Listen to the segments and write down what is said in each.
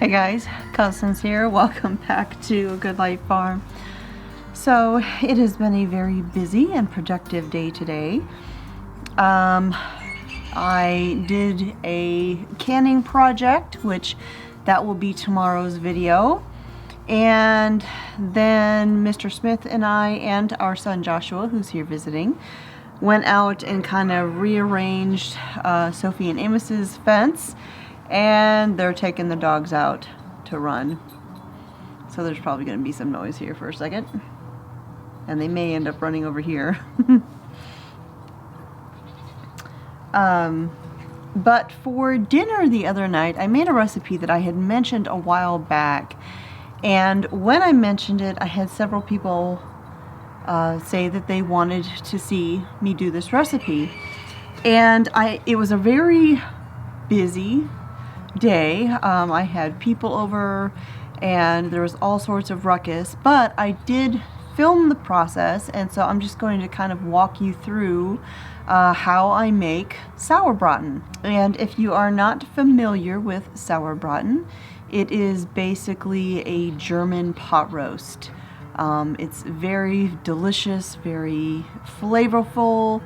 Hey guys, Constance here. Welcome back to A Good Life Farm. So it has been a very busy and productive day today. I did a canning project, which that will be tomorrow's video. And then Mr. Smith and I and our son Joshua, who's here visiting, went out and kind of rearranged Sophie and Amos's fence. And they're taking the dogs out to run. So there's probably going to be some noise here for a second. And they may end up running over here. But for dinner the other night, I made a recipe that I had mentioned a while back. And when I mentioned it, I had several people say that they wanted to see me do this recipe. And it was a very busy day. I had people over and there was all sorts of ruckus, but I did film the process, and so I'm just going to kind of walk you through how I make Sauerbraten. And if you are not familiar with Sauerbraten, it is basically a German pot roast. It's very delicious, very flavorful,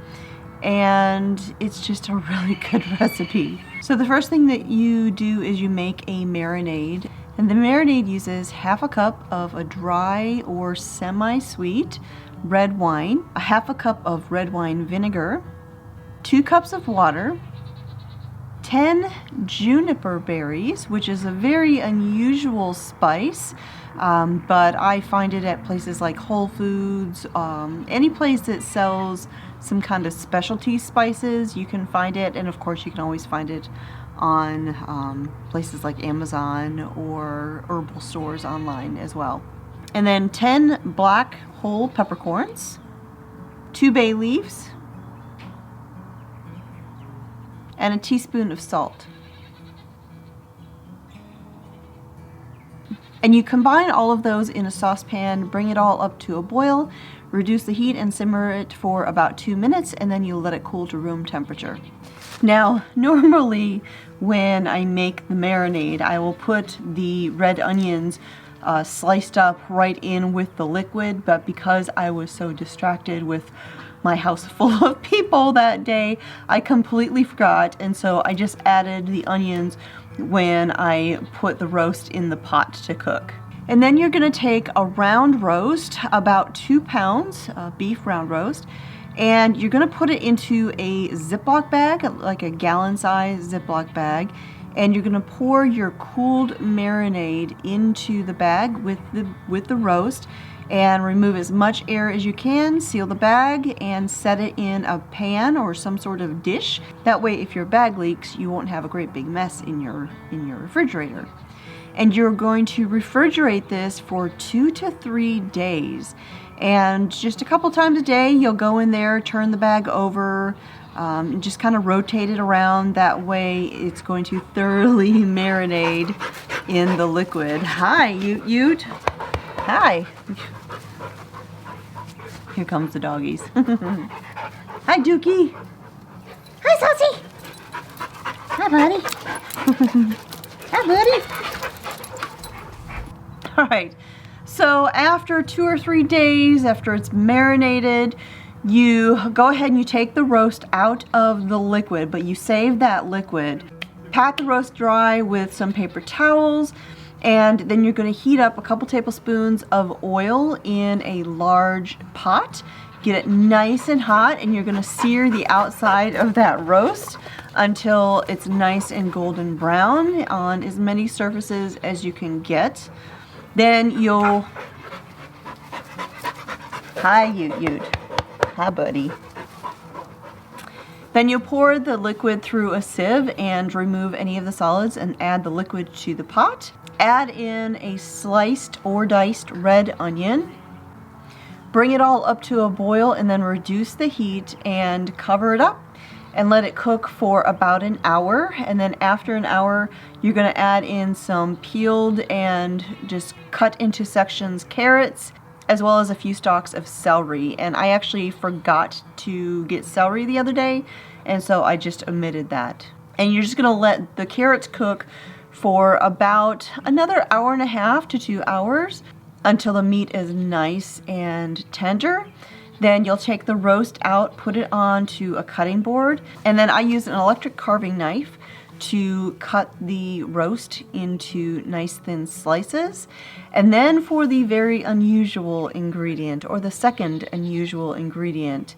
and it's just a really good recipe. So the first thing that you do is you make a marinade, and the marinade uses half a cup of a dry or semi-sweet red wine, a half a cup of red wine vinegar, 2 cups of water, 10 juniper berries, which is a very unusual spice, but I find it at places like Whole Foods, any place that sells some kind of specialty spices, you can find it, and of course you can always find it on places like Amazon or herbal stores online as well. And then 10 black whole peppercorns, 2 bay leaves, and a teaspoon of salt. And you combine all of those in a saucepan, bring it all up to a boil, reduce the heat and simmer it for about 2 minutes, and then you let it cool to room temperature. Now, normally when I make the marinade, I will put the red onions sliced up right in with the liquid, but because I was so distracted with my house full of people that day, I completely forgot, and so I just added the onions when I put the roast in the pot to cook. And then you're going to take a round roast, about 2 pounds, beef round roast, and you're going to put it into a Ziploc bag, like a gallon-size Ziploc bag, and you're going to pour your cooled marinade into the bag with the roast, and remove as much air as you can, seal the bag, and set it in a pan or some sort of dish. That way, if your bag leaks, you won't have a great big mess in your refrigerator. And you're going to refrigerate this for 2 to 3 days. And just a couple times a day, you'll go in there, turn the bag over, and just kind of rotate it around. That way, it's going to thoroughly marinate in the liquid. Hi, Ute. Hi. Here comes the doggies. Hi, Dookie. Hi, Saucy. Hi, buddy. Hi, buddy. All right. So after 2 or 3 days, after it's marinated, you go ahead and you take the roast out of the liquid, but you save that liquid. Pat the roast dry with some paper towels, and then you're going to heat up a couple tablespoons of oil in a large pot. Get it nice and hot, and you're going to sear the outside of that roast until it's nice and golden brown on as many surfaces as you can get. Then you'll... Hi, Ute. Hi, buddy. Then you'll pour the liquid through a sieve and remove any of the solids and add the liquid to the pot. Add in a sliced or diced red onion. Bring it all up to a boil and then reduce the heat and cover it up and let it cook for about an hour. And then after an hour, you're going to add in some peeled and just cut into sections carrots, as well as a few stalks of celery. And I actually forgot to get celery the other day, and so I just omitted that. And you're just going to let the carrots cook for about another hour and a half to 2 hours until the meat is nice and tender. Then you'll take the roast out, put it onto a cutting board, and then I use an electric carving knife to cut the roast into nice thin slices. And then for the very unusual ingredient, or the second unusual ingredient,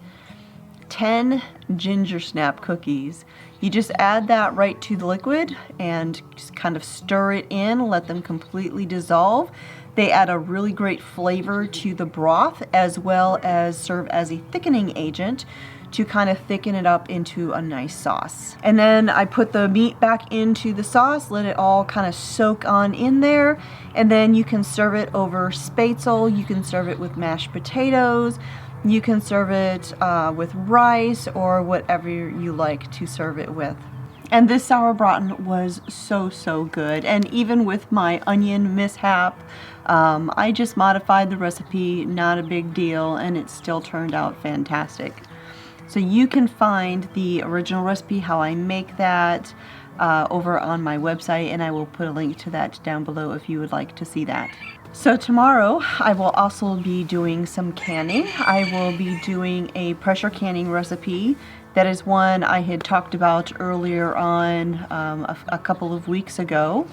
10 ginger snap cookies. You just add that right to the liquid and just kind of stir it in, let them completely dissolve. They add a really great flavor to the broth, as well as serve as a thickening agent to kind of thicken it up into a nice sauce. And then I put the meat back into the sauce, let it all kind of soak on in there, and then you can serve it over spätzle, you can serve it with mashed potatoes, you can serve it with rice or whatever you like to serve it with. And this Sauerbraten was so good. And even with my onion mishap, I just modified the recipe, not a big deal, and it still turned out fantastic. So you can find the original recipe, how I make that, over on my website, and I will put a link to that down below if you would like to see that. So tomorrow I will also be doing some canning. I will be doing a pressure canning recipe. That is one I had talked about earlier on a couple of weeks ago.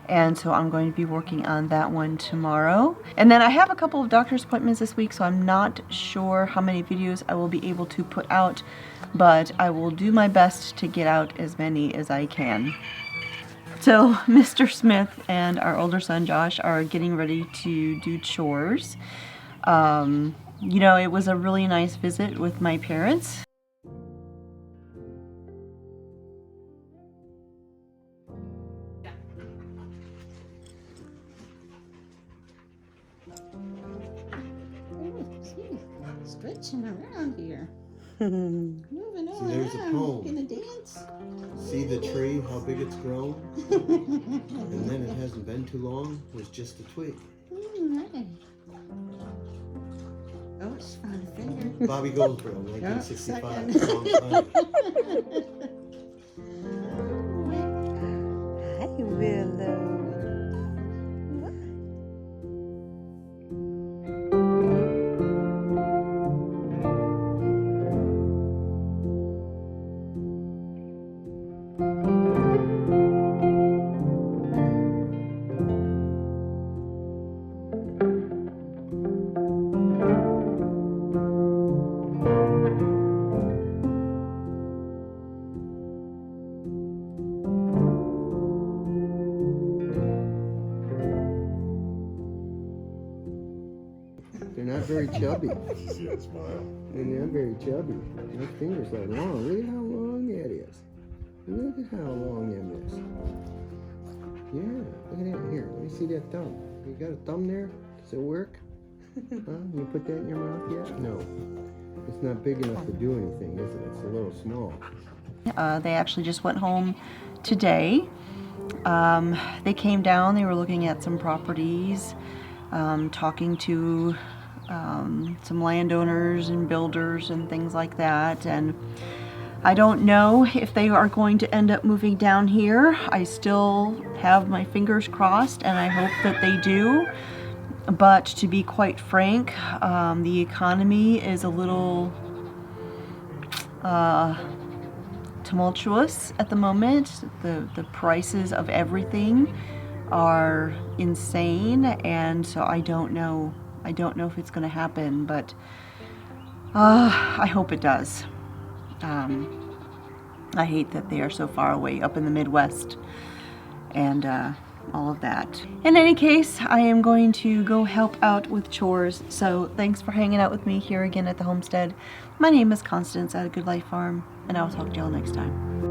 And so I'm going to be working on that one tomorrow. And then I have a couple of doctor's appointments this week, so I'm not sure how many videos I will be able to put out, but I will do my best to get out as many as I can. So Mr. Smith and our older son Josh are getting ready to do chores. You know, it was a really nice visit with my parents. Stretching around here. Moving all there's a around. poem. Gonna dance. See the tree, how big it's grown? And then it hasn't been too long, it was just a twig. Nice. Oh, it's fun finger. Bobby Goldsboro, 1965. second. Long time. Hi, Willow. They're not very chubby. See that smile? They're not very chubby. My fingers are long. Look at how long that is. Look at how long that is. Yeah, look at that. Here, let me see that thumb. You got a thumb there? Does it work? Huh? You put that in your mouth yet? No. It's not big enough to do anything, is it? It's a little small. They actually just went home today. They came down, they were looking at some properties, talking to some landowners and builders and things like that, and I don't know if they are going to end up moving down here. I still have my fingers crossed and I hope that they do, but to be quite frank, the economy is a little tumultuous at the moment. The prices of everything are insane, and so I don't know if it's going to happen, but I hope it does. I hate that they are so far away up in the Midwest and all of that. In any case, I am going to go help out with chores, so thanks for hanging out with me here again at the homestead. My name is Constance at A Good Life Farm, and I will talk to y'all next time.